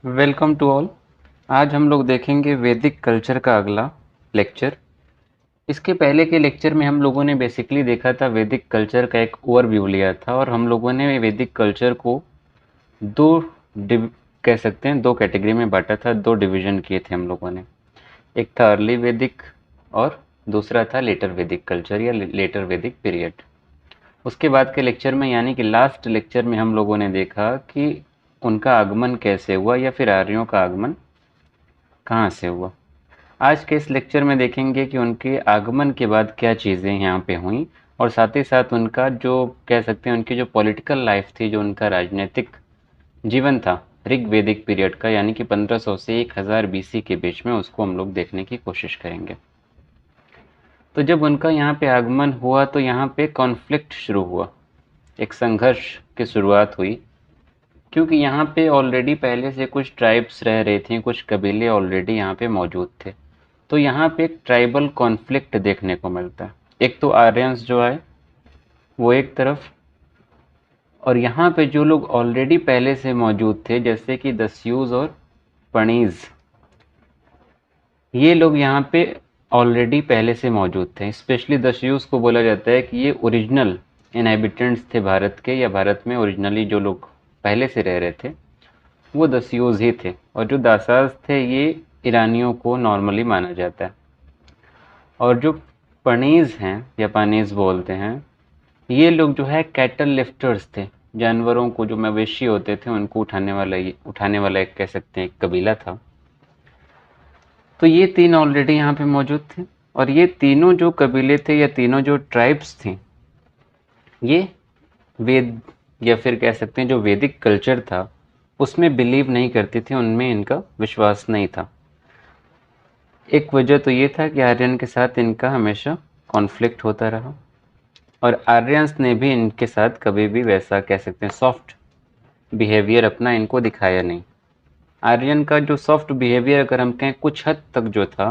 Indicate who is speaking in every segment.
Speaker 1: Welcome to all. आज हम लोग देखेंगे वैदिक कल्चर का अगला लेक्चर। इसके पहले के लेक्चर में हम लोगों ने बेसिकली देखा था वैदिक कल्चर का एक ओवरव्यू लिया था और हम लोगों ने वैदिक कल्चर को दो डिव कह सकते हैं दो कैटेगरी में बांटा था, दो डिवीजन किए थे हम लोगों ने। एक था अर्ली वैदिक और दूसरा था लेटर वैदिक कल्चर या लेटर वैदिक पीरियड। उसके बाद के लेक्चर में यानी कि लास्ट लेक्चर में हम लोगों ने देखा कि उनका आगमन कैसे हुआ या फिर आर्यों का आगमन कहाँ से हुआ। आज के इस लेक्चर में देखेंगे कि उनके आगमन के बाद क्या चीज़ें यहाँ पे हुई और साथ ही साथ उनका जो कह सकते हैं उनकी जो पॉलिटिकल लाइफ थी, जो उनका राजनीतिक जीवन था ऋग वैदिक पीरियड का, यानी कि 1500 से 1000 बीसी के बीच में, उसको हम लोग देखने की कोशिश करेंगे। तो जब उनका यहाँ पे आगमन हुआ तो यहाँ पे कॉन्फ्लिक्ट शुरू हुआ, एक संघर्ष की शुरुआत हुई, क्योंकि यहाँ पे ऑलरेडी पहले से कुछ ट्राइब्स रह रही थी, कुछ कबीले ऑलरेडी यहाँ पे मौजूद थे। तो यहाँ पे एक ट्राइबल कॉन्फ्लिक्ट देखने को मिलता है। एक तो आर्यंस जो है वो एक तरफ, और यहाँ पे जो लोग ऑलरेडी पहले से मौजूद थे जैसे कि दस्यूज और पणीज, ये लोग यहाँ पे ऑलरेडी पहले से मौजूद थे। स्पेशली दस्यूज को बोला जाता है कि ये ओरिजिनल इनहेबिटेंट्स थे भारत के, या भारत में ओरिजिनली जो लोग पहले से रह रहे थे वो दस्यूज ही थे। और जो दासाज थे ये ईरानियों को नॉर्मली माना जाता है। और जो पनीज हैं या पानीज बोलते हैं, ये लोग जो है कैटल लिफ्टर्स थे, जानवरों को, जो मवेशी होते थे उनको उठाने वाला एक कह सकते हैं एक कबीला था। तो ये तीन ऑलरेडी यहाँ पे मौजूद थे, और ये तीनों जो कबीले थे या तीनों जो ट्राइब्स थी, ये वेद या फिर कह सकते हैं जो वैदिक कल्चर था उसमें बिलीव नहीं करती थी, उनमें इनका विश्वास नहीं था। एक वजह तो ये था कि आर्यन के साथ इनका हमेशा कॉन्फ्लिक्ट होता रहा, और आर्यंस ने भी इनके साथ कभी भी वैसा कह सकते हैं सॉफ्ट बिहेवियर अपना इनको दिखाया नहीं। आर्यन का जो सॉफ्ट बिहेवियर अगर हम कहें कुछ हद तक जो था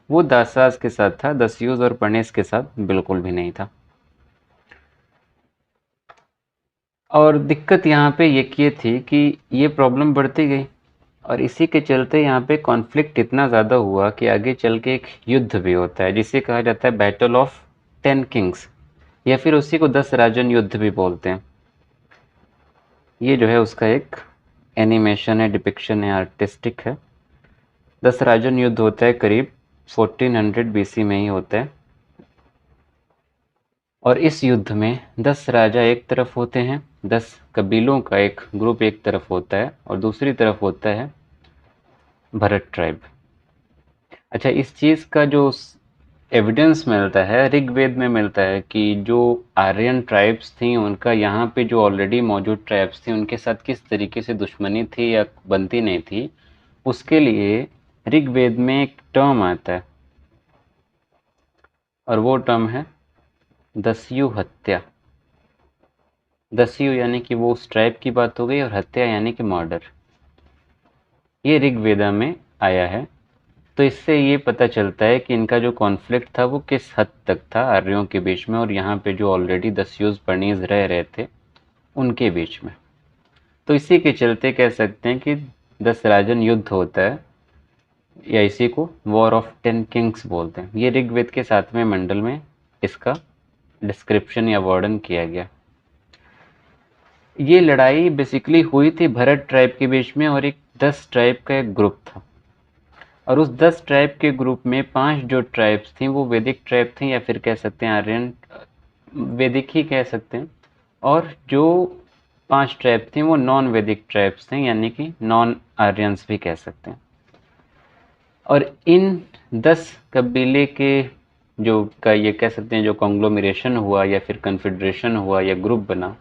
Speaker 1: वो दासाज के साथ था, दस्यूज और पणेस के साथ बिल्कुल भी नहीं था। और दिक्कत यहाँ पे ये थी कि ये प्रॉब्लम बढ़ती गई, और इसी के चलते यहाँ पे कॉन्फ्लिक्ट इतना ज़्यादा हुआ कि आगे चल के एक युद्ध भी होता है जिसे कहा जाता है बैटल ऑफ 10 किंग्स, या फिर उसी को 10 राजन युद्ध भी बोलते हैं। ये जो है उसका एक एनिमेशन है, डिपिक्शन है, आर्टिस्टिक है। 10 राजन युद्ध होता है करीब 1400 बीसी में ही होता है, और इस युद्ध में 10 राजा एक तरफ होते हैं, 10 कबीलों का एक ग्रुप एक तरफ होता है, और दूसरी तरफ होता है भरत ट्राइब। अच्छा, इस चीज़ का जो एविडेंस मिलता है ऋग्वेद में मिलता है कि जो आर्यन ट्राइब्स थी उनका यहाँ पे जो ऑलरेडी मौजूद ट्राइब्स थी उनके साथ किस तरीके से दुश्मनी थी या बनती नहीं थी, उसके लिए ऋग्वेद में एक टर्म आता है, और वो टर्म है दस्यु हत्या। दस्यु यानी कि वो उस ट्राइब की बात हो गई, और हत्या यानी कि मर्डर। ये ऋग्वेदा में आया है। तो इससे ये पता चलता है कि इनका जो कॉन्फ्लिक्ट था वो किस हद तक था आर्यों के बीच में, और यहाँ पे जो ऑलरेडी दस्यूज पर्णीज रह रहे थे उनके बीच में। तो इसी के चलते कह सकते हैं कि 10 राजन युद्ध होता है, या इसी को वॉर ऑफ 10 किंग्स बोलते हैं। ये ऋग्वेद के 7वें मंडल में इसका डिस्क्रिप्शन या वर्णन किया गया। ये लड़ाई बेसिकली हुई थी भरत ट्राइब के बीच में और एक 10 ट्राइब का एक ग्रुप था, और उस 10 ट्राइब के ग्रुप में 5 जो ट्राइब्स थी वो वैदिक ट्राइब थी, या फिर कह सकते हैं आर्यन वैदिक ही कह सकते हैं, और जो 5 ट्राइब थी वो नॉन वैदिक ट्राइब्स थे, यानी कि नॉन आर्यंस भी कह सकते हैं। और इन 10 कबीले के जो का ये कह सकते हैं जो कॉन्ग्लोमरेशन हुआ या फिर कन्फेडरेशन हुआ या ग्रुप बना,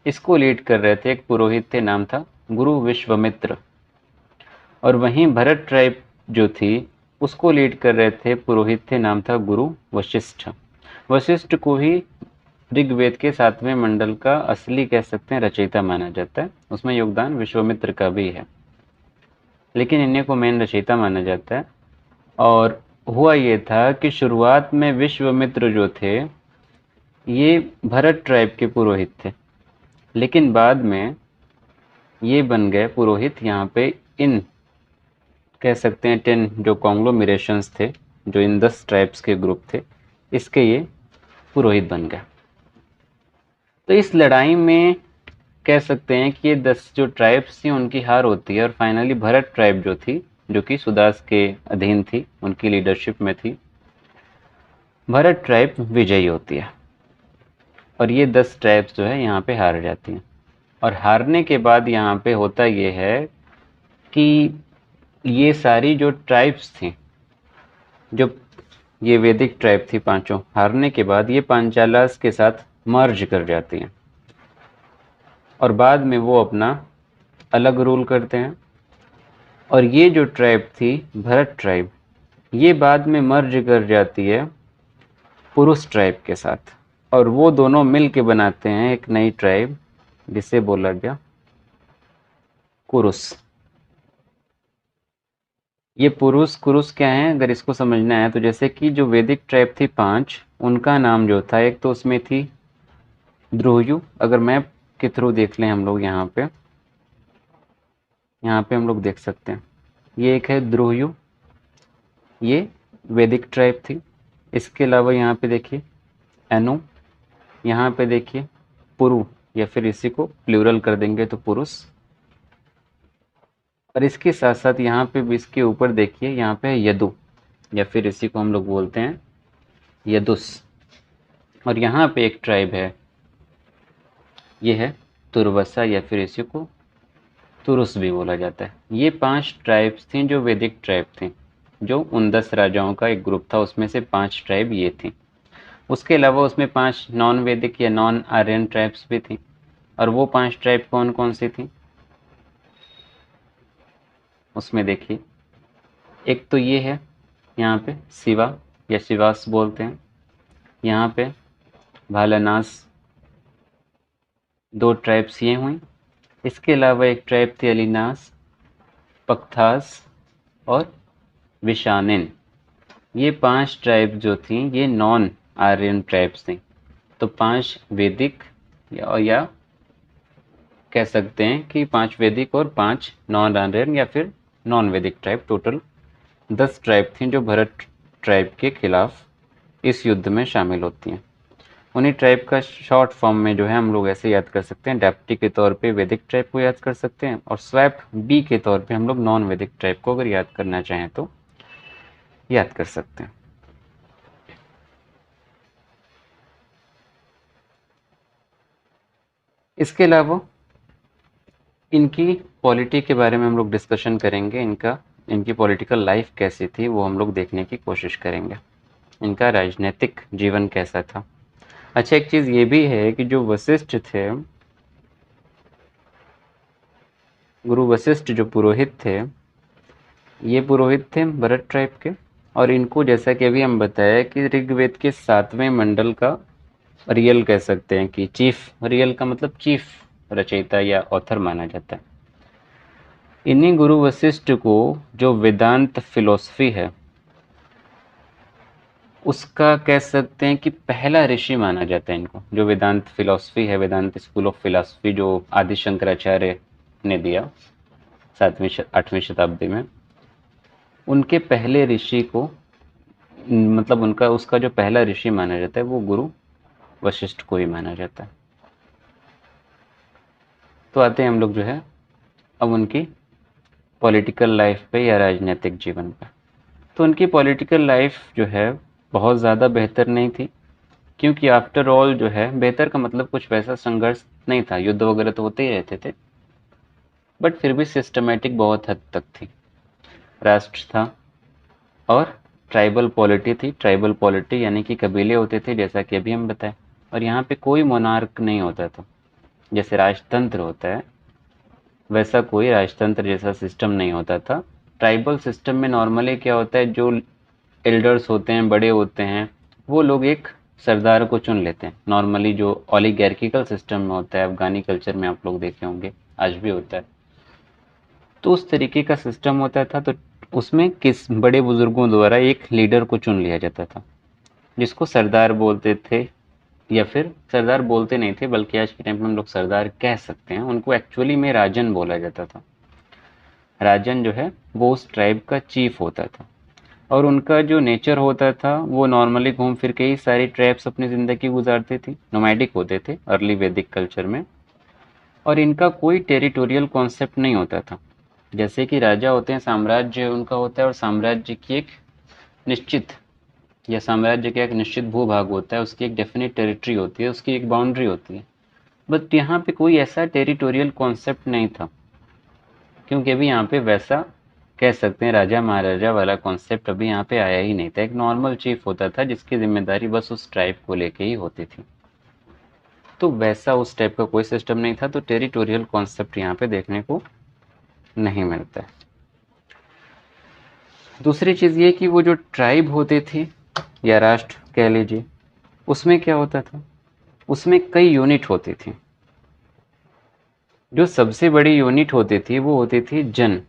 Speaker 1: इसको लीड कर रहे थे एक पुरोहित थे, नाम था गुरु विश्वामित्र। और वहीं भरत ट्राइब जो थी उसको लीड कर रहे थे पुरोहित थे, नाम था गुरु वशिष्ठ। वशिष्ठ को ही ऋग्वेद के 7वें मंडल का असली कह सकते हैं रचयिता माना जाता है, उसमें योगदान विश्वामित्र का भी है, लेकिन इन्हीं को मेन रचयिता माना जाता है। और हुआ ये था कि शुरुआत में विश्वामित्र जो थे ये भरत ट्राइब के पुरोहित थे, लेकिन बाद में ये बन गए पुरोहित यहाँ पे इन कह सकते हैं 10 जो कॉन्ग्लोमरेशंस थे, जो इन 10 ट्राइब्स के ग्रुप थे, इसके ये पुरोहित बन गए। तो इस लड़ाई में कह सकते हैं कि ये 10 जो ट्राइब्स थी उनकी हार होती है और फाइनली भरत ट्राइब जो थी, जो कि सुदास के अधीन थी, उनकी लीडरशिप में थी, भरत ट्राइब विजयी होती है और ये 10 ट्राइब्स जो है यहाँ पे हार जाती हैं। और हारने के बाद यहाँ पे होता ये है कि ये सारी जो ट्राइब्स थी, जो ये वैदिक ट्राइब थी पांचों, हारने के बाद ये पांचालास के साथ मर्ज कर जाती हैं और बाद में वो अपना अलग रूल करते हैं। और ये जो ट्राइब थी भरत ट्राइब, ये बाद में मर्ज कर जाती है पुरुष ट्राइब के साथ और वो दोनों मिल के बनाते हैं एक नई ट्राइब जिसे बोला गया कुरुस। ये पुरुष कुरुस क्या है अगर इसको समझना है तो जैसे कि जो वैदिक ट्राइब थी 5, उनका नाम जो था, एक तो उसमें थी द्रोहयु। अगर मैप के थ्रू देख लें हम लोग यहाँ पे हम लोग देख सकते हैं, ये एक है द्रोहयु, ये वैदिक ट्राइब थी। इसके अलावा यहाँ पे देखिए एनु, यहाँ पे देखिए पुरु, या फिर इसी को प्लूरल कर देंगे तो पुरुष। और इसके साथ साथ यहाँ पे भी इसके ऊपर देखिए, यहाँ पे है यदु, या फिर इसी को हम लोग बोलते हैं यदुस। और यहाँ पे एक ट्राइब है, ये है तुर्वसा, या फिर इसी को तुरुस भी बोला जाता है। ये 5 ट्राइब्स थी जो वैदिक ट्राइब थी, जो उन 10 राजाओं का एक ग्रुप था, उसमें से 5 ट्राइब ये थी। उसके अलावा उसमें 5 नॉन वैदिक या नॉन आर्यन ट्राइब्स भी थी। और वो 5 ट्राइब कौन कौन सी थी उसमें देखिए, एक तो ये है यहाँ पे शिवा या शिवास बोलते हैं, यहाँ पे भालानास, 2 ट्राइब्स ये हुई। इसके अलावा एक ट्राइब थी अलीनास, पख्तास और विशानिन। ये 5 ट्राइब जो थी ये नॉन आर्यन ट्राइब्स थी। तो 5 वैदिक या कह सकते हैं कि 5 वैदिक और 5 नॉन आर्यन या फिर नॉन वैदिक ट्राइब, टोटल 10 ट्राइब थी जो भरत ट्राइब के खिलाफ इस युद्ध में शामिल होती हैं। उन्हीं ट्राइब का शॉर्ट फॉर्म में जो है हम लोग ऐसे याद कर सकते हैं, डेप्टी के तौर पे वैदिक ट्राइब को याद कर सकते हैं और स्वैप बी के तौर पे हम लोग नॉन वैदिक ट्राइब को अगर याद करना चाहें तो याद कर सकते हैं। इसके अलावा इनकी पॉलिटी के बारे में हम लोग डिस्कशन करेंगे, इनकी पॉलिटिकल लाइफ कैसी थी वो हम लोग देखने की कोशिश करेंगे, इनका राजनीतिक जीवन कैसा था। अच्छा, एक चीज़ ये भी है कि जो वशिष्ठ थे, गुरु वशिष्ठ जो पुरोहित थे, ये पुरोहित थे भरत ट्राइब के। और इनको जैसा कि अभी हम बताया कि ऋग्वेद के 7वें मंडल का रियल कह सकते हैं कि चीफ, रियल का मतलब चीफ रचयिता या ऑथर माना जाता है। इन्हीं गुरु वशिष्ठ को जो वेदांत फिलॉसफी है उसका कह सकते हैं कि पहला ऋषि माना जाता है इनको। जो वेदांत फिलॉसफी है, वेदांत स्कूल ऑफ फिलॉसफी जो आदि शंकराचार्य ने दिया 7वीं 8वीं शताब्दी में, उनके पहले ऋषि को मतलब उनका उसका जो पहला ऋषि माना जाता है वो गुरु वशिष्ठ को ही माना जाता है। तो आते हैं हम लोग जो है अब उनकी पॉलिटिकल लाइफ पे या राजनीतिक जीवन पे। तो उनकी पॉलिटिकल लाइफ जो है बहुत ज़्यादा बेहतर नहीं थी, क्योंकि आफ्टर ऑल जो है, बेहतर का मतलब कुछ वैसा संघर्ष नहीं था, युद्ध वगैरह तो होते ही रहते थे, बट फिर भी सिस्टमेटिक बहुत हद तक थी। राष्ट्र था और ट्राइबल पॉलिटी थी। ट्राइबल पॉलिटी यानी कि कबीले होते थे जैसा कि अभी हम बताएं, और यहाँ पे कोई मोनार्क नहीं होता था। जैसे राजतंत्र होता है वैसा कोई राजतंत्र जैसा सिस्टम नहीं होता था। ट्राइबल सिस्टम में नॉर्मली क्या होता है, जो एल्डर्स होते हैं, बड़े होते हैं, वो लोग एक सरदार को चुन लेते हैं। नॉर्मली जो ओलिगैर्किकल सिस्टम में होता है, अफगानी कल्चर में आप लोग देखे होंगे, आज भी होता है, तो उस तरीके का सिस्टम होता था। तो उसमें किस बड़े बुजुर्गों द्वारा एक लीडर को चुन लिया जाता था जिसको सरदार बोलते थे या फिर सरदार बोलते नहीं थे, बल्कि आज के टाइम में हम लोग सरदार कह सकते हैं, उनको एक्चुअली में राजन बोला जाता था। राजन जो है वो उस ट्राइब का चीफ होता था, और उनका जो नेचर होता था वो नॉर्मली घूम फिर के ही सारी ट्राइब्स अपनी ज़िंदगी गुजारती थी, नोमैडिक होते थे अर्ली वैदिक कल्चर में। और इनका कोई टेरिटोरियल कॉन्सेप्ट नहीं होता था। जैसे कि राजा होते हैं, साम्राज्य उनका होता है, और साम्राज्य की एक निश्चित या साम्राज्य का एक निश्चित भूभाग होता है, उसकी एक डेफिनेट टेरिटरी होती है, उसकी एक बाउंड्री होती है। बट यहाँ पे कोई ऐसा टेरिटोरियल कॉन्सेप्ट नहीं था, क्योंकि अभी यहाँ पे वैसा कह सकते हैं राजा महाराजा वाला कॉन्सेप्ट अभी यहाँ पे आया ही नहीं था। एक नॉर्मल चीफ होता था जिसकी जिम्मेदारी बस उस ट्राइब को लेके ही होती थी। तो वैसा उस टाइप का कोई सिस्टम नहीं था, तो टेरिटोरियल कॉन्सेप्ट यहाँ पे देखने को नहीं मिलता है। दूसरी चीज़ ये कि वो जो ट्राइब होते थे या राष्ट्र कह लीजिए, उसमें क्या होता था, उसमें कई यूनिट होती थी। जो सबसे बड़ी यूनिट होती थी वो होती थी जन।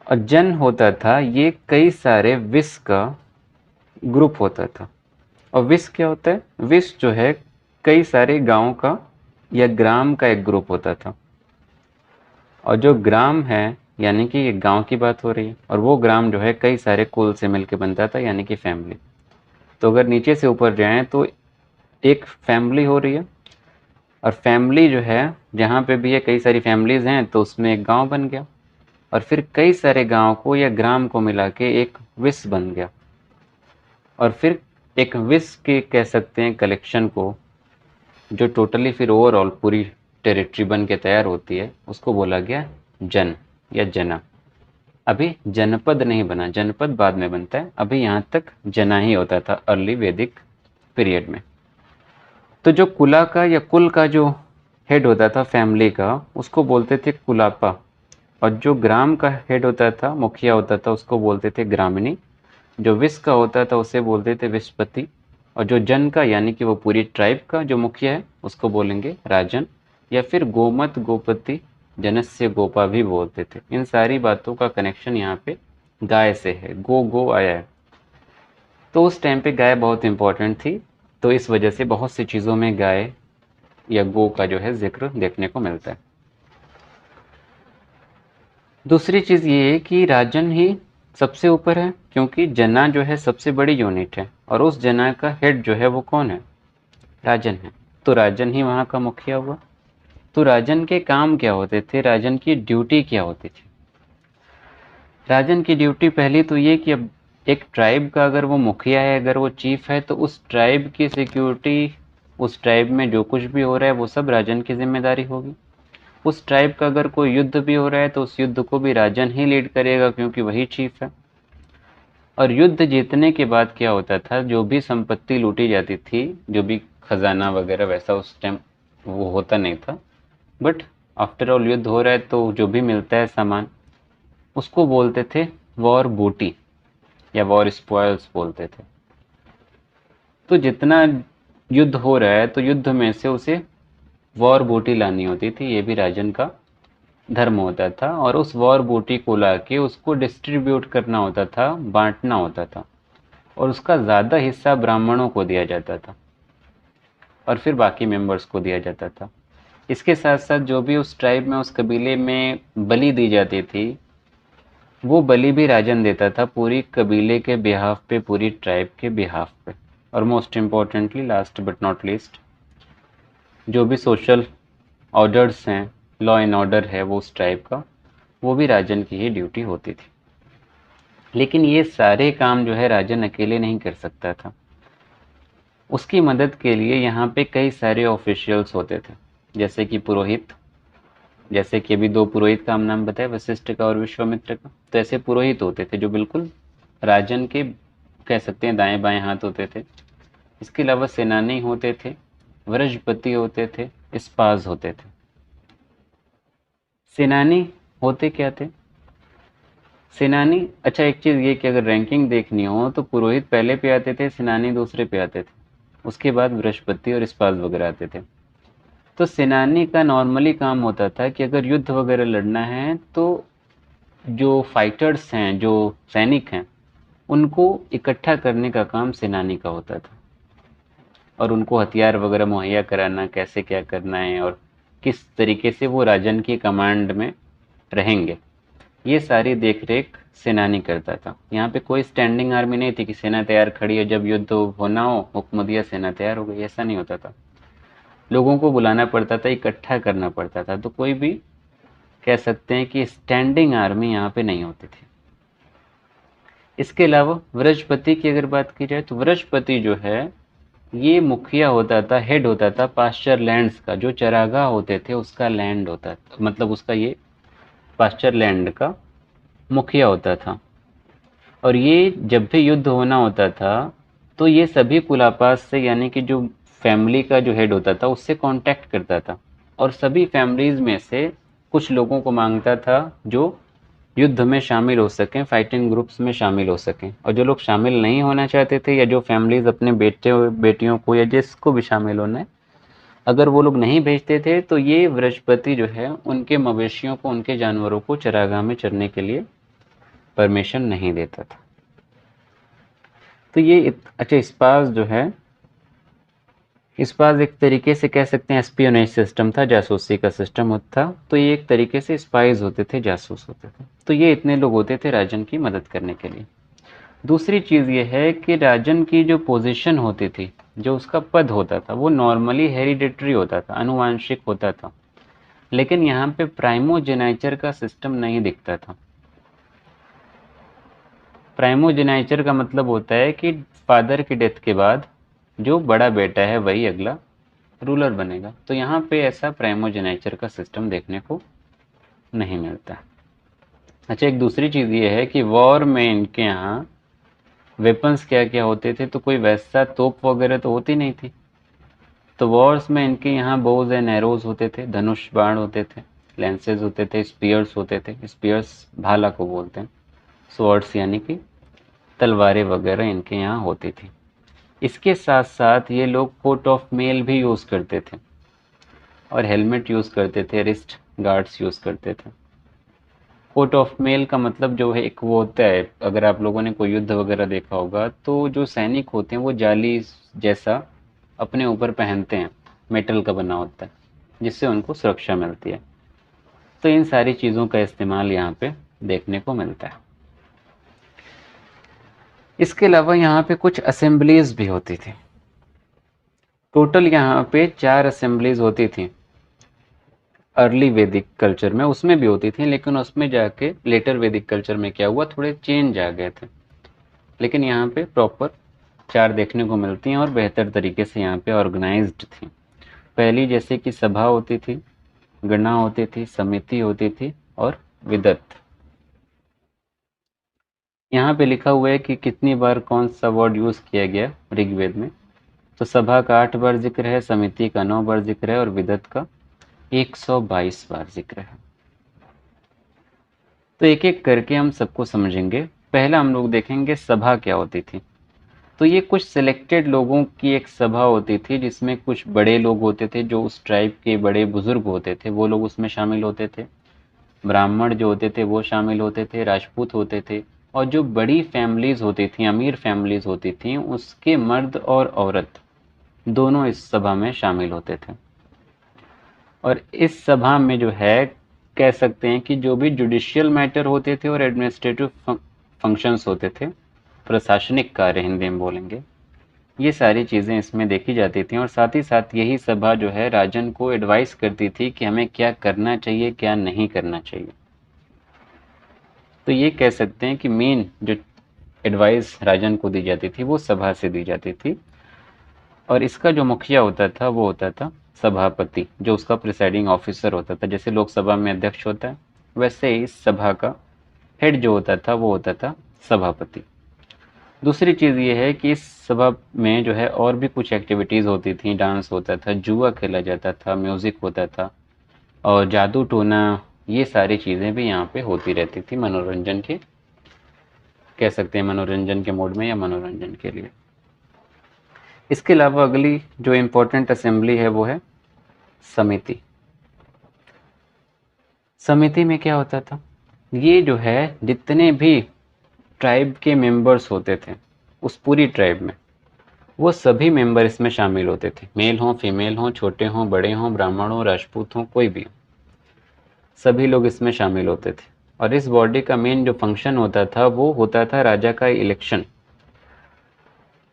Speaker 1: और जन होता था ये कई सारे विस का ग्रुप होता था। और विस क्या होता है, विस जो है कई सारे गांव का या ग्राम का एक ग्रुप होता था। और जो ग्राम है यानी कि एक गांव की बात हो रही है, और वो ग्राम जो है कई सारे कुल से मिलकर बनता था, यानी कि फैमिली। तो अगर नीचे से ऊपर जाएं तो एक फैमिली हो रही है, और फैमिली जो है जहाँ पे भी है कई सारी फैमिलीज हैं, तो उसमें एक गांव बन गया, और फिर कई सारे गांव को या ग्राम को मिला के एक विस बन गया। और फिर एक विस के कह सकते हैं कलेक्शन को, जो टोटली फिर ओवरऑल पूरी टेरिटरी बन के तैयार होती है, उसको बोला गया जन या जना। अभी जनपद नहीं बना, जनपद बाद में बनता है, अभी यहाँ तक जना ही होता था अर्ली वैदिक पीरियड में। तो जो कुला का या कुल का जो हेड होता था फैमिली का, उसको बोलते थे कुलापा। और जो ग्राम का हेड होता था, मुखिया होता था, उसको बोलते थे ग्रामिणी। जो विस का होता था उसे बोलते थे विस्पति। और जो जन का यानी कि वो पूरी ट्राइब का जो मुखिया है उसको बोलेंगे राजन, या फिर गोमत गोपति जनस्य गोपा भी बोलते थे। इन सारी बातों का कनेक्शन यहाँ पे गाय से है, गो गो आया है। तो उस टाइम पे गाय बहुत इंपॉर्टेंट थी, तो इस वजह से बहुत सी चीज़ों में गाय या गो का जो है जिक्र देखने को मिलता है। दूसरी चीज़ ये है कि राजन ही सबसे ऊपर है, क्योंकि जना जो है सबसे बड़ी यूनिट है, और उस जना का हेड जो है वो कौन है, राजन है। तो राजन ही वहाँ का मुखिया हुआ। तो राजन के काम क्या होते थे, राजन की ड्यूटी क्या होती थी। राजन की ड्यूटी पहली तो ये कि अब एक ट्राइब का अगर वो मुखिया है, अगर वो चीफ है, तो उस ट्राइब की सिक्योरिटी, उस ट्राइब में जो कुछ भी हो रहा है वो सब राजन की जिम्मेदारी होगी। उस ट्राइब का अगर कोई युद्ध भी हो रहा है तो उस युद्ध को भी राजन ही लीड करेगा, क्योंकि वही चीफ है। और युद्ध जीतने के बाद क्या होता था, जो भी संपत्ति लूटी जाती थी, जो भी खजाना वगैरह वैसा उस टाइम वो होता नहीं था, बट आफ्टर ऑल युद्ध हो रहा है तो जो भी मिलता है सामान, उसको बोलते थे वॉर बूटी या वॉर स्पॉयल्स बोलते थे। तो जितना युद्ध हो रहा है तो युद्ध में से उसे वॉर बूटी लानी होती थी, ये भी राजन का धर्म होता था। और उस वॉर बूटी को ला के उसको डिस्ट्रीब्यूट करना होता था, बांटना होता था, और उसका ज़्यादा हिस्सा ब्राह्मणों को दिया जाता था और फिर बाकी मेंबर्स को दिया जाता था। इसके साथ साथ जो भी उस ट्राइब में, उस कबीले में बलि दी जाती थी, वो बलि भी राजन देता था, पूरी कबीले के बिहाफ पे, पूरी ट्राइब के बिहाफ पे। और most importantly, last but not least, जो भी सोशल ऑर्डर्स हैं, लॉ एंड ऑर्डर है वो उस ट्राइब का, वो भी राजन की ही ड्यूटी होती थी। लेकिन ये सारे काम जो है राजन अकेले नहीं कर सकता था। उसकी मदद के लिए यहाँ पे कई सारे ऑफिशियल्स होते थे, जैसे कि पुरोहित। जैसे कि अभी दो पुरोहित का हम नाम बताए, वशिष्ठ का और विश्वामित्र का। तो ऐसे पुरोहित होते थे जो बिल्कुल राजन के कह सकते हैं दाएं बाएं हाथ होते थे। इसके अलावा सेनानी होते थे, वृषपति होते थे, स्पाज होते थे। सेनानी होते क्या थे, सेनानी, अच्छा एक चीज़ ये कि अगर रैंकिंग देखनी हो तो पुरोहित पहले पे आते थे, सेनानी दूसरे पे आते थे, उसके बाद बृहस्पति और स्पाज वगैरह आते थे। तो सेनानी का नॉर्मली काम होता था कि अगर युद्ध वगैरह लड़ना है तो जो फाइटर्स हैं, जो सैनिक हैं, उनको इकट्ठा करने का काम सेनानी का होता था। और उनको हथियार वगैरह मुहैया कराना, कैसे क्या करना है और किस तरीके से वो राजन की कमांड में रहेंगे, ये सारी देख रेख सेनानी करता था। यहाँ पे कोई स्टैंडिंग आर्मी नहीं थी कि सेना तैयार खड़ी है, जब युद्ध होना हो हुक्म दिया सेना तैयार हो गई, ऐसा नहीं होता था। लोगों को बुलाना पड़ता था, इकट्ठा करना पड़ता था। तो कोई भी कह सकते हैं कि स्टैंडिंग आर्मी यहाँ पे नहीं होती थी। इसके अलावा व्रजपति की अगर बात की जाए तो व्रजपति जो है ये मुखिया होता था, हेड होता था पास्चर लैंड्स का, जो चरागाह होते थे उसका लैंड होता था, मतलब उसका ये पास्चर लैंड का मुखिया होता था। और ये जब भी युद्ध होना होता था तो ये सभी कुलापास से, यानी कि जो फैमिली का जो हेड होता था उससे कांटेक्ट करता था और सभी फैमिलीज में से कुछ लोगों को मांगता था जो युद्ध में शामिल हो सकें, फाइटिंग ग्रुप्स में शामिल हो सकें। और जो लोग शामिल नहीं होना चाहते थे या जो फैमिलीज अपने बेटे बेटियों को या जिसको भी शामिल होना है, अगर वो लोग नहीं भेजते थे तो ये बृहस्पति जो है उनके मवेशियों को, उनके जानवरों को चरागाह में चरने के लिए परमिशन नहीं देता था। तो ये अच्छा, स्पास जो है, स्पास एक तरीके से कह सकते हैं एस्पियोनेज सिस्टम था, जासूसी का सिस्टम होता था। तो ये एक तरीके से स्पाइज होते थे, जासूस होते थे। तो ये इतने लोग होते थे राजन की मदद करने के लिए। दूसरी चीज़ ये है कि राजन की जो पोजीशन होती थी, जो उसका पद होता था, वो नॉर्मली हेरिडिटरी होता था, आनुवांशिक होता था। लेकिन यहाँ पे प्राइमोजेनाइचर का सिस्टम नहीं दिखता था। प्राइमोजेनाइचर का मतलब होता है कि फादर की डेथ के बाद जो बड़ा बेटा है वही अगला रूलर बनेगा। तो यहाँ पे ऐसा प्राइमोजेनाइचर का सिस्टम देखने को नहीं मिलता। अच्छा, एक दूसरी चीज़ ये है कि वॉर में इनके यहाँ वेपन्स क्या क्या होते थे, तो कोई वैसा तोप वगैरह तो होती नहीं थी। तो वॉर्स में इनके यहाँ बोज एंड एरोज होते थे, धनुष बाण होते थे, लेंसेज होते थे, स्पीयर्स होते थे। स्पीयर्स भाला को बोलते हैं, स्वॉर्ड्स यानी कि तलवारें वगैरह इनके यहाँ होती थी। इसके साथ साथ ये लोग कोट ऑफ मेल भी यूज़ करते थे और हेलमेट यूज़ करते थे, रिस्ट गार्ड्स यूज़ करते थे। कोट ऑफ मेल का मतलब जो है एक वो होता है, अगर आप लोगों ने कोई युद्ध वगैरह देखा होगा तो जो सैनिक होते हैं वो जाली जैसा अपने ऊपर पहनते हैं, मेटल का बना होता है, जिससे उनको सुरक्षा मिलती है। तो इन सारी चीज़ों का इस्तेमाल यहाँ पे देखने को मिलता है। इसके अलावा यहाँ पे कुछ असेंबलीज भी होती थी। टोटल यहाँ पे 4 असेंबलीज होती थी अर्ली वैदिक कल्चर में, उसमें भी होती थी, लेकिन उसमें जाके लेटर वैदिक कल्चर में क्या हुआ, थोड़े चेंज आ गए थे। लेकिन यहाँ पे प्रॉपर 4 देखने को मिलती हैं और बेहतर तरीके से यहाँ पे ऑर्गेनाइज्ड थी। पहली जैसे कि सभा होती थी, गणना होती थी, समिति होती थी और विदत। यहाँ पे लिखा हुआ है कि कितनी बार कौन सा वर्ड यूज़ किया गया ऋग्वेद में। तो सभा का 8 बार जिक्र है, समिति का 9 बार जिक्र है और विदत का 122 बार जिक्र है। तो एक एक करके हम सबको समझेंगे। पहला हम लोग देखेंगे सभा क्या होती थी। तो ये कुछ सिलेक्टेड लोगों की एक सभा होती थी, जिसमें कुछ बड़े लोग होते थे, जो उस ट्राइब के बड़े बुजुर्ग होते थे, वो लोग उसमें शामिल होते थे। ब्राह्मण जो होते थे वो शामिल होते थे, राजपूत होते थे, और जो बड़ी फैमिलीज होती थी, अमीर फैमिलीज होती थी, उसके मर्द और औरत दोनों इस सभा में शामिल होते थे। और इस सभा में जो है कह सकते हैं कि जो भी जुडिशियल मैटर होते थे और एडमिनिस्ट्रेटिव फंक्शंस होते थे, प्रशासनिक कार्य हिंदी में बोलेंगे, ये सारी चीज़ें इसमें देखी जाती थी। और साथ ही साथ यही सभा जो है राजन को एडवाइस करती थी कि हमें क्या करना चाहिए, क्या नहीं करना चाहिए। तो ये कह सकते हैं कि मेन जो एडवाइस राजन को दी जाती थी वो सभा से दी जाती थी। और इसका जो मुखिया होता था वो होता था सभापति, जो उसका प्रिसाइडिंग ऑफिसर होता था। जैसे लोकसभा में अध्यक्ष होता है, वैसे ही इस सभा का हेड जो होता था वो होता था सभापति। दूसरी चीज़ ये है कि इस सभा में जो है और भी कुछ एक्टिविटीज़ होती थी, डांस होता था, जुआ खेला जाता था, म्यूज़िक होता था और जादू टोना, ये सारी चीज़ें भी यहाँ पे होती रहती थी मनोरंजन के, कह सकते हैं मनोरंजन के मोड में या मनोरंजन के लिए। इसके अलावा अगली जो इम्पोर्टेंट असेंबली है वो है समिति। समिति में क्या होता था, ये जो है जितने भी ट्राइब के मेंबर्स होते थे उस पूरी ट्राइब में, वो सभी मेंबर इसमें शामिल होते थे, मेल हों फीमेल हों, छोटे हों बड़े हों, ब्राह्मण हों राजपूत हों, कोई भी हो, सभी लोग इसमें शामिल होते थे। और इस बॉडी का मेन जो फंक्शन होता था वो होता था राजा का इलेक्शन।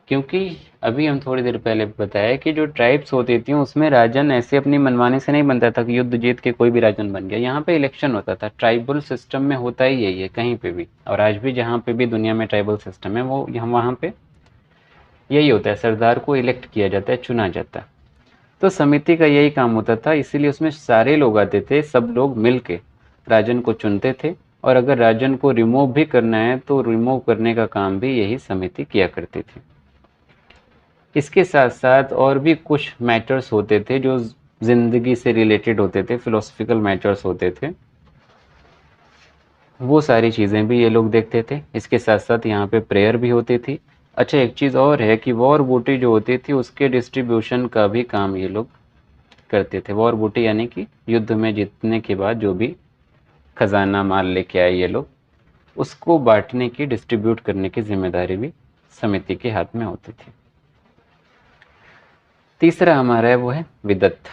Speaker 1: क्योंकि अभी हम थोड़ी देर पहले बताया कि जो ट्राइब्स होती थी उसमें राजन ऐसे अपनी मनमानी से नहीं बनता था कि युद्ध जीत के कोई भी राजन बन गया। यहाँ पे इलेक्शन होता था। ट्राइबल सिस्टम में होता ही यही है कहीं पे भी, और आज भी जहाँ पे भी दुनिया में ट्राइबल सिस्टम है वो यहाँ वहाँ पे यही होता है, सरदार को इलेक्ट किया जाता है, चुना जाता है। तो समिति का यही काम होता था, इसीलिए उसमें सारे लोग आते थे, सब लोग मिल के राजन को चुनते थे। और अगर राजन को रिमूव भी करना है तो रिमूव करने का काम भी यही समिति किया करती थी। इसके साथ साथ और भी कुछ मैटर्स होते थे जो जिंदगी से रिलेटेड होते थे, फिलोसफिकल मैटर्स होते थे, वो सारी चीज़ें भी ये लोग देखते थे। इसके साथ साथ यहाँ पे प्रेयर भी होती थी। अच्छा, एक चीज़ और है कि वॉर बूटी जो होती थी उसके डिस्ट्रीब्यूशन का भी काम ये लोग करते थे। वॉर बूटी यानी कि युद्ध में जीतने के बाद जो भी खजाना माल लेके आए ये लोग, उसको बांटने की, डिस्ट्रीब्यूट करने की जिम्मेदारी भी समिति के हाथ में होती थी। तीसरा हमारा है वो है विदत्त।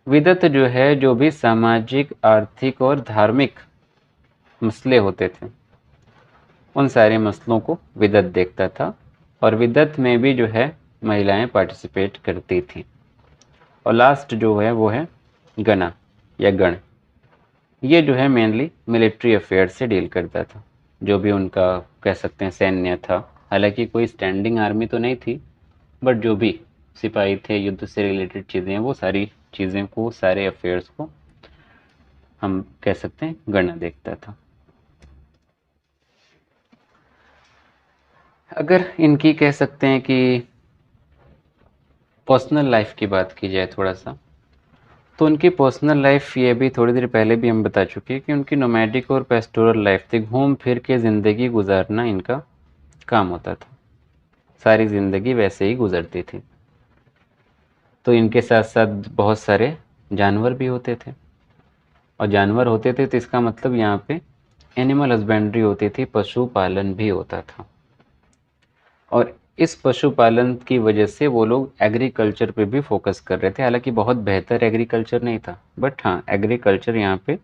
Speaker 1: विदत्त जो है, जो भी सामाजिक, आर्थिक और धार्मिक मसले होते थे उन सारे मसलों को विदत्त देखता था। और विदत्त में भी जो है महिलाएं पार्टिसिपेट करती थी। और लास्ट जो है वो है गणा या गण। ये जो है मेनली मिलिट्री अफेयर से डील करता था, जो भी उनका कह सकते हैं सैन्य था। हालांकि कोई स्टैंडिंग आर्मी तो नहीं थी, बट जो भी सिपाही थे, युद्ध से रिलेटेड चीज़ें हैं, वो सारी चीज़ें को, सारे अफेयर्स को हम कह सकते हैं गणना देखता था। अगर इनकी कह सकते हैं कि पर्सनल लाइफ की बात की जाए थोड़ा सा, तो उनकी पर्सनल लाइफ ये भी थोड़ी देर पहले भी हम बता चुके हैं कि उनकी नोमैडिक और पेस्टोरल लाइफ थी। घूम फिर के ज़िंदगी गुजारना इनका काम होता था, सारी ज़िंदगी वैसे ही गुजरती थी। तो इनके साथ साथ बहुत सारे जानवर भी होते थे। और जानवर होते थे तो इसका मतलब यहाँ पे एनिमल हस्बेंड्री होती थी, पशुपालन भी होता था। और इस पशुपालन की वजह से वो लोग एग्रीकल्चर पे भी फोकस कर रहे थे। हालांकि बहुत बेहतर एग्रीकल्चर नहीं था, बट हाँ एग्रीकल्चर यहाँ पे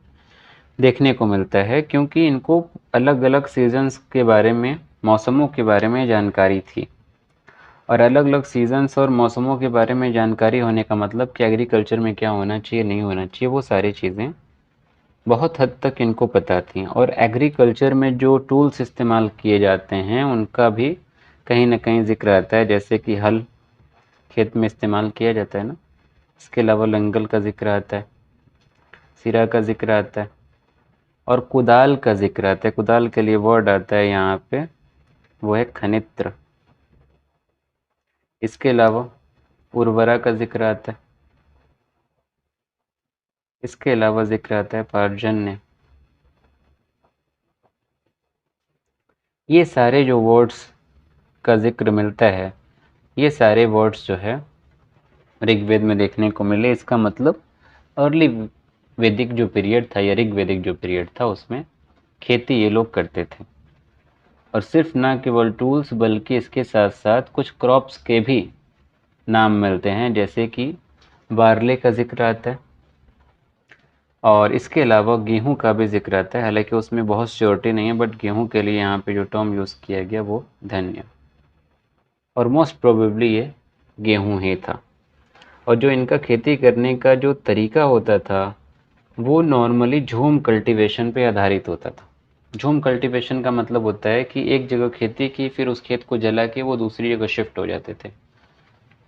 Speaker 1: देखने को मिलता है, क्योंकि इनको अलग अलग सीजन्स के बारे में, मौसमों के बारे में जानकारी थी। और अलग अलग सीजन्स और मौसमों के बारे में जानकारी होने का मतलब कि एग्रीकल्चर में क्या होना चाहिए, नहीं होना चाहिए, वो सारी चीज़ें बहुत हद तक इनको पता थी। और एग्रीकल्चर में जो टूल्स इस्तेमाल किए जाते हैं उनका भी कहीं ना कहीं जिक्र आता है, जैसे कि हल खेत में इस्तेमाल किया जाता है ना, इसके अलावा लंगल का जिक्र आता है, सिरा का जिक्र आता है, और कुदाल का जिक्र आता है। कुदाल के लिए वर्ड आता है यहाँ पे, वो है खनित्र। इसके अलावा उर्वरा का जिक्र आता है, इसके अलावा जिक्र आता है पार्जन्य। ये सारे जो वर्ड्स का जिक्र मिलता है, ये सारे वर्ड्स जो है ऋग्वेद में देखने को मिले। इसका मतलब अर्ली वैदिक जो पीरियड था या ऋग्वेदिक जो पीरियड था उसमें खेती ये लोग करते थे। और सिर्फ ना केवल टूल्स बल्कि इसके साथ साथ कुछ क्रॉप्स के भी नाम मिलते हैं, जैसे कि बार्ले का जिक्र आता है। और इसके अलावा गेहूं का भी जिक्र आता है, हालांकि उसमें बहुत श्योरिटी नहीं है, बट गेहूं के लिए यहाँ पे जो टर्म यूज़ किया गया वो धन्य, और मोस्ट प्रोबेबली ये गेहूं ही था। और जो इनका खेती करने का जो तरीका होता था वो नॉर्मली झूम कल्टीवेशन पे आधारित होता था। झूम कल्टीवेशन का मतलब होता है कि एक जगह खेती की, फिर उस खेत को जला के वो दूसरी जगह शिफ्ट हो जाते थे।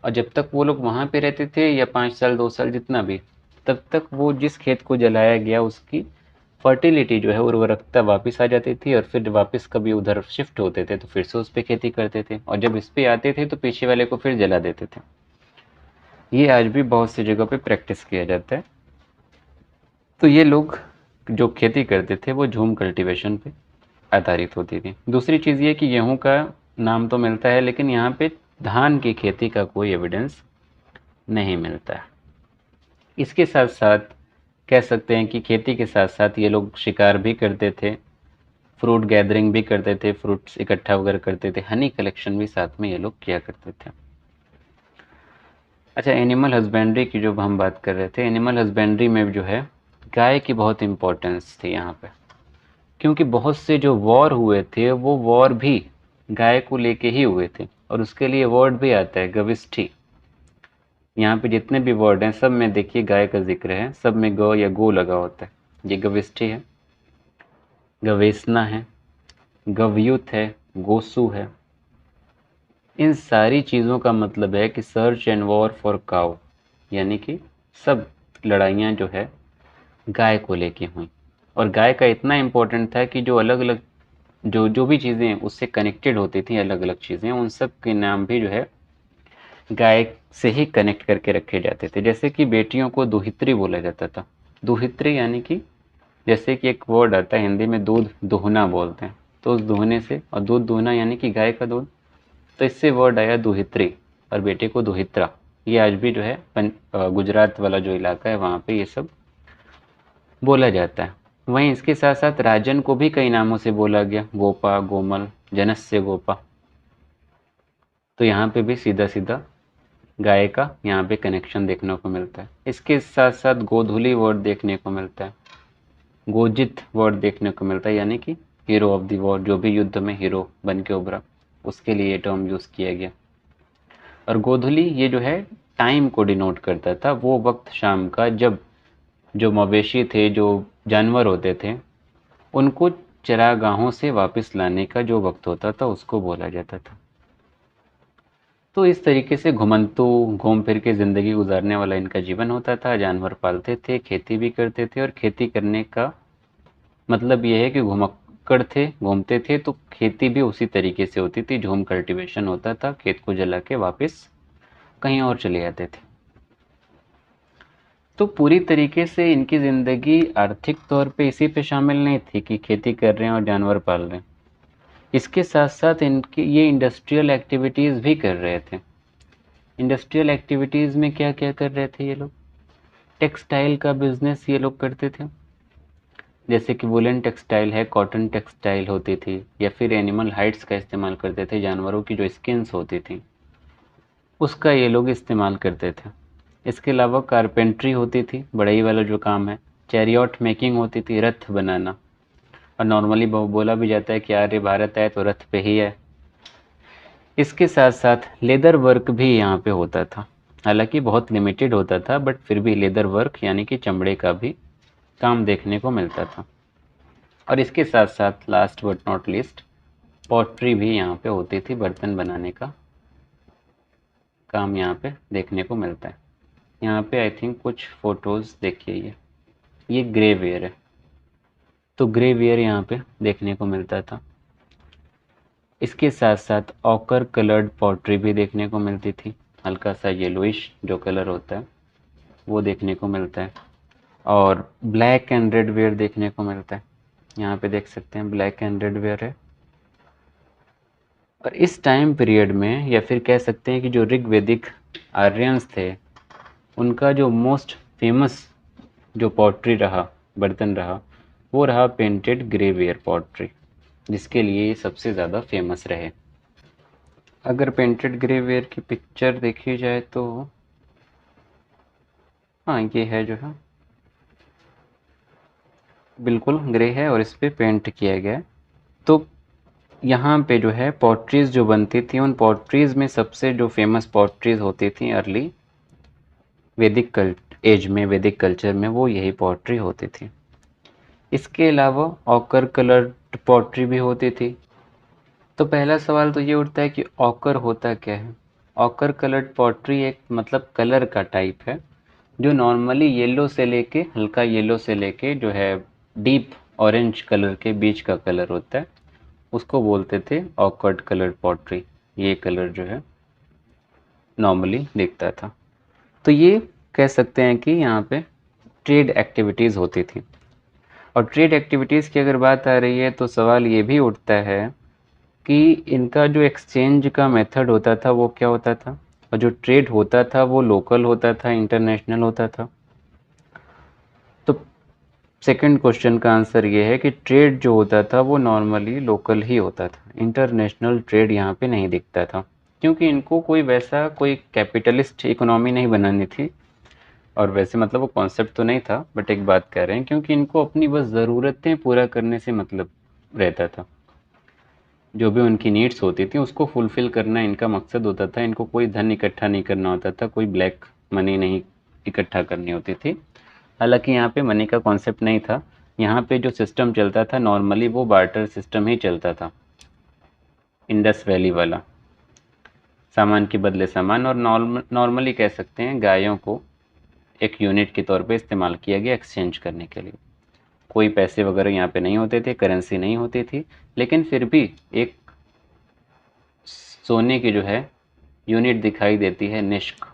Speaker 1: और जब तक वो लोग वहाँ पे रहते थे, या 5 साल 2 साल जितना भी, तब तक वो जिस खेत को जलाया गया उसकी फर्टिलिटी जो है, उर्वरकता वापस आ जाती थी। और फिर वापस कभी उधर शिफ्ट होते थे तो फिर से उस पर खेती करते थे, और जब इस पे आते थे तो पीछे वाले को फिर जला देते थे। ये आज भी बहुत सी जगह पे प्रैक्टिस किया जाता है। तो ये लोग जो खेती करते थे वो झूम कल्टीवेशन पे आधारित होती थी। दूसरी चीज़ ये कि गेहूं का नाम तो मिलता है, लेकिन यहाँ पे धान की खेती का कोई एविडेंस नहीं मिलता है। इसके साथ साथ कह सकते हैं कि खेती के साथ साथ ये लोग शिकार भी करते थे, फ्रूट गैदरिंग भी करते थे, फ्रूट्स इकट्ठा वगैरह करते थे, हनी कलेक्शन भी साथ में ये लोग किया करते थे। अच्छा, एनिमल हस्बेंड्री की जो हम बात कर रहे थे, एनिमल हस्बेंड्री में जो है गाय की बहुत इम्पोर्टेंस थी यहाँ पे, क्योंकि बहुत से जो वॉर हुए थे वो वॉर भी गाय को लेके ही हुए थे, और उसके लिए वर्ड भी आता है गविष्ठी। यहाँ पे जितने भी वर्ड हैं सब में देखिए गाय का जिक्र है, सब में ग या गो लगा होता है। ये गविष्ठी है, गवेषणा है, गवयुत है, गोसु है। इन सारी चीज़ों का मतलब है कि search and war for cow, यानी कि सब लड़ाइयाँ जो है गाय को लेके हुई। और गाय का इतना इम्पोर्टेंट था कि जो अलग अलग जो जो भी चीज़ें उससे कनेक्टेड होती थी, अलग अलग चीज़ें, उन सब के नाम भी जो है गाय से ही कनेक्ट करके रखे जाते थे। जैसे कि बेटियों को दुहित्री बोला जाता था। दुहित्री यानी कि जैसे कि एक वर्ड आता है हिंदी में, दूध दुहना बोलते हैं, तो उस दुहने से, और दूध दुहना यानी कि गाय का दूध, तो इससे वर्ड आया दुहित्री, और बेटे को दुहित्रा। ये आज भी जो है गुजरात वाला जो इलाका है वहाँ पे ये सब बोला जाता है। वहीं इसके साथ साथ राजन को भी कई नामों से बोला गया, गोपा, गोमल, जनस्य गोपा। तो यहाँ पे भी सीधा सीधा गाय का यहाँ पे कनेक्शन देखने को मिलता है। इसके साथ साथ गोधुली वर्ड देखने को मिलता है, गोजित वर्ड देखने को मिलता है, यानी कि हीरो ऑफ द वॉर, जो भी युद्ध में हीरो बन के उभरा, उसके लिए ये टर्म यूज़ किया गया। और गोधुली ये जो है टाइम को डिनोट करता था, वो वक्त शाम का जब जो मवेशी थे, जो जानवर होते थे, उनको चरागाहों से वापस लाने का जो वक्त होता था उसको बोला जाता था। तो इस तरीके से घुमंतू घूम फिर के ज़िंदगी गुजारने वाला इनका जीवन होता था। जानवर पालते थे, खेती भी करते थे, और खेती करने का मतलब ये है कि घुमक्कड़ थे, घूमते थे, तो खेती भी उसी तरीके से होती थी। झूम कल्टीवेशन होता था, खेत को जला के वापस कहीं और चले जाते थे। तो पूरी तरीके से इनकी ज़िंदगी आर्थिक तौर पे इसी पे शामिल नहीं थी कि खेती कर रहे हैं और जानवर पाल रहे हैं। इसके साथ साथ इनकी ये इंडस्ट्रियल एक्टिविटीज़ भी कर रहे थे। इंडस्ट्रियल एक्टिविटीज़ में क्या क्या कर रहे थे ये लोग? टेक्सटाइल का बिजनेस ये लोग करते थे, जैसे कि वुलन टेक्सटाइल है, कॉटन टेक्सटाइल होती थी, या फिर एनिमल हाइड्स का इस्तेमाल करते थे, जानवरों की जो स्किन्स होती थी उसका ये लोग इस्तेमाल करते थे। इसके अलावा कारपेंट्री होती थी, बढ़ई वाला जो काम है, चैरियट मेकिंग होती थी, रथ बनाना, और नॉर्मली बोला भी जाता है कि आर्य भारत है तो रथ पे ही है। इसके साथ साथ लेदर वर्क भी यहाँ पे होता था, हालांकि बहुत लिमिटेड होता था, बट फिर भी लेदर वर्क यानी कि चमड़े का भी काम देखने को मिलता था। और इसके साथ साथ last but not least, pottery भी यहाँ पे होती थी, बर्तन बनाने का काम यहाँ पे देखने को मिलता है। यहाँ पे आई थिंक कुछ फोटोज़ देखिए, ये ग्रे वेयर है, तो ग्रे वेयर यहाँ पे देखने को मिलता था। इसके साथ साथ ऑकर कलर्ड पॉटरी भी देखने को मिलती थी, हल्का सा येलोइश जो कलर होता है वो देखने को मिलता है। और ब्लैक एंड रेड वेयर देखने को मिलता है, यहाँ पे देख सकते हैं ब्लैक एंड रेड वेयर है। और इस टाइम पीरियड में, या फिर कह सकते हैं कि जो ऋग्वेदिक आर्यंस थे, उनका जो मोस्ट फेमस जो पॉटरी रहा, बर्तन रहा, वो रहा पेंटेड ग्रे वेयर पॉटरी, जिसके लिए ये सबसे ज़्यादा फेमस रहे। अगर पेंटेड ग्रे वेयर की पिक्चर देखी जाए तो हाँ, ये है जो है बिल्कुल ग्रे है और इस पे पेंट किया गया है। तो यहाँ पे जो है पॉटरीज़ जो बनती थी, उन पॉटरीज़ में सबसे जो फेमस पॉटरीज़ होती थी अर्ली वैदिक एज में, वैदिक कल्चर में, वो यही पॉटरी होती थी। इसके अलावा ऑकर कलर्ड पॉटरी भी होती थी। तो पहला सवाल तो ये उठता है कि ऑकर होता क्या है? ऑकर कलर्ड पॉटरी एक मतलब कलर का टाइप है, जो नॉर्मली येलो से लेके, हल्का येलो से लेके जो है डीप ऑरेंज कलर के बीच का कलर होता है, उसको बोलते थे ऑकर्ड कलर्ड पॉटरी। ये कलर जो है नॉर्मली दिखता था। तो ये कह सकते हैं कि यहाँ पे ट्रेड एक्टिविटीज़ होती थी। और ट्रेड एक्टिविटीज़ की अगर बात आ रही है तो सवाल ये भी उठता है कि इनका जो एक्सचेंज का मेथड होता था वो क्या होता था, और जो ट्रेड होता था वो लोकल होता था, इंटरनेशनल होता था। तो सेकंड क्वेश्चन का आंसर ये है कि ट्रेड जो होता था वो नॉर्मली लोकल ही होता था, इंटरनेशनल ट्रेड यहाँ पे नहीं दिखता था, क्योंकि इनको कोई कैपिटलिस्ट इकोनॉमी नहीं बनानी थी। और वैसे मतलब वो कॉन्सेप्ट तो नहीं था, बट एक बात कह रहे हैं, क्योंकि इनको अपनी बस ज़रूरतें पूरा करने से मतलब रहता था। जो भी उनकी नीड्स होती थी उसको फुलफ़िल करना इनका मकसद होता था। इनको कोई धन इकट्ठा नहीं करना होता था, कोई ब्लैक मनी नहीं इकट्ठा करनी होती थी। हालाँकि यहाँ पे मनी का कॉन्सेप्ट नहीं था। यहाँ पे जो सिस्टम चलता था नॉर्मली वो बार्टर सिस्टम ही चलता था, इंडस वैली वाला। सामान के बदले सामान, और नॉर्मली कह सकते हैं गायों को एक यूनिट के तौर पे इस्तेमाल किया गया एक्सचेंज करने के लिए। कोई पैसे वगैरह यहाँ पे नहीं होते थे, करेंसी नहीं होती थी, लेकिन फिर भी एक सोने की जो है यूनिट दिखाई देती है निश्क,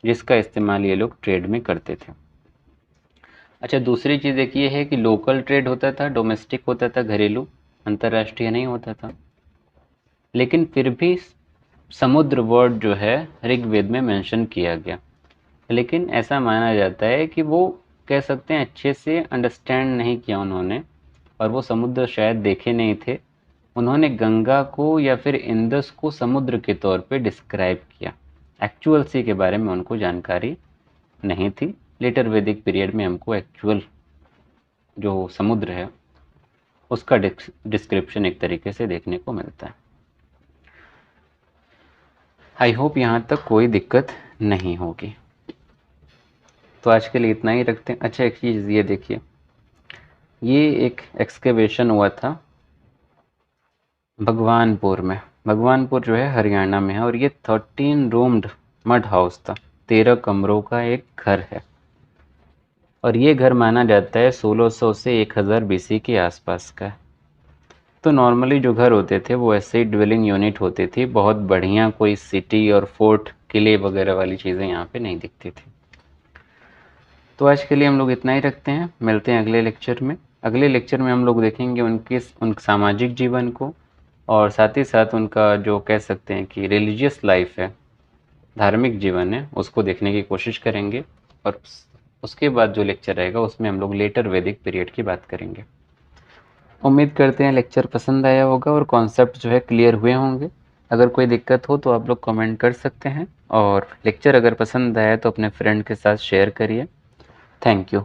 Speaker 1: जिसका इस्तेमाल ये लोग ट्रेड में करते थे। अच्छा, दूसरी चीज़ एक ये है कि लोकल ट्रेड होता था, डोमेस्टिक होता था, घरेलू, अंतर्राष्ट्रीय नहीं होता था। लेकिन फिर भी समुद्र वर्ड जो है ऋग्वेद में मेंशन किया गया। लेकिन ऐसा माना जाता है कि वो कह सकते हैं अच्छे से अंडरस्टैंड नहीं किया उन्होंने, और वो समुद्र शायद देखे नहीं थे। उन्होंने गंगा को या फिर इंदस को समुद्र के तौर पे डिस्क्राइब किया। एक्चुअल सी के बारे में उनको जानकारी नहीं थी। लेटर वैदिक पीरियड में हमको एक्चुअल जो समुद्र है उसका डिस्क्रिप्शन एक तरीके से देखने को मिलता है। आई होप यहाँ तक कोई दिक्कत नहीं होगी। तो आज के लिए इतना ही रखते हैं। अच्छा, एक चीज़ ये देखिए, ये एक एक्सकेवेशन हुआ था भगवानपुर में। भगवानपुर जो है हरियाणा में है, और ये 13 रूम्ड मड हाउस था, 13 कमरों का एक घर है। और ये घर माना जाता है 1600 से 1000 बीसी के आसपास का है। तो नॉर्मली जो घर होते थे वो ऐसे ही ड्वेलिंग यूनिट होती थी, बहुत बढ़िया कोई सिटी और फोर्ट किले वगैरह वाली चीज़ें यहाँ पे नहीं दिखती थी। तो आज के लिए हम लोग इतना ही रखते हैं, मिलते हैं अगले लेक्चर में। अगले लेक्चर में हम लोग देखेंगे उन सामाजिक जीवन को, और साथ ही साथ उनका जो कह सकते हैं कि रिलीजियस लाइफ है, धार्मिक जीवन है, उसको देखने की कोशिश करेंगे। और उसके बाद जो लेक्चर रहेगा उसमें हम लोग लेटर वैदिक पीरियड की बात करेंगे। उम्मीद करते हैं लेक्चर पसंद आया होगा और कॉन्सेप्ट जो है क्लियर हुए होंगे। अगर कोई दिक्कत हो तो आप लोग कमेंट कर सकते हैं, और लेक्चर अगर पसंद आया तो अपने फ्रेंड के साथ शेयर करिए। Thank you.